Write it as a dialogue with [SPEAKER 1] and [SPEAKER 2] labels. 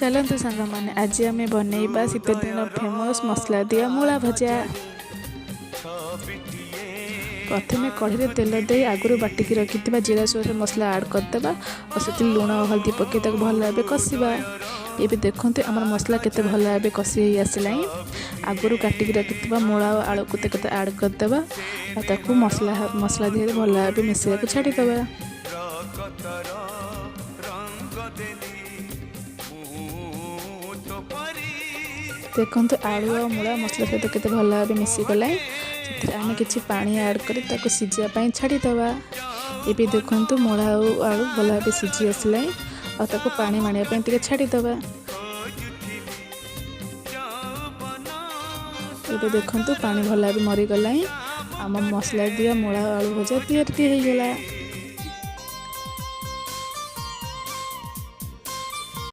[SPEAKER 1] चलतु सांग मैंने आज आम बनइबा शीत दिन फेमस मसला दिया मूला भजा। प्रथम कढ़ी तेल दे आगुरी बाटिकी रखि जीरा सोर मसला ऐड करदे और से लुण और हल्दी पकई भल भाव कषा। ये भी देखते आम मसला केते भल भाव कषि आसला। आगुरी काटिकी रखि मूला और आलू को ऐड करदे और मसला दिहरे भल भाव मिसैक छाड़ीदे। देखते आलू और मूला मसला सहित केते भल भाव मिसीगला। आम कि पानी ऐड कर सीझापी छाड़ीदे। ये भी देखते मूला और आलू भल भाव सीझी आसला और पानी मानिया छाड़ीदे। ये देखते पानी भल भाव मरीगला। आम मसला दिया मूला आलू भजा तैयार हो गला।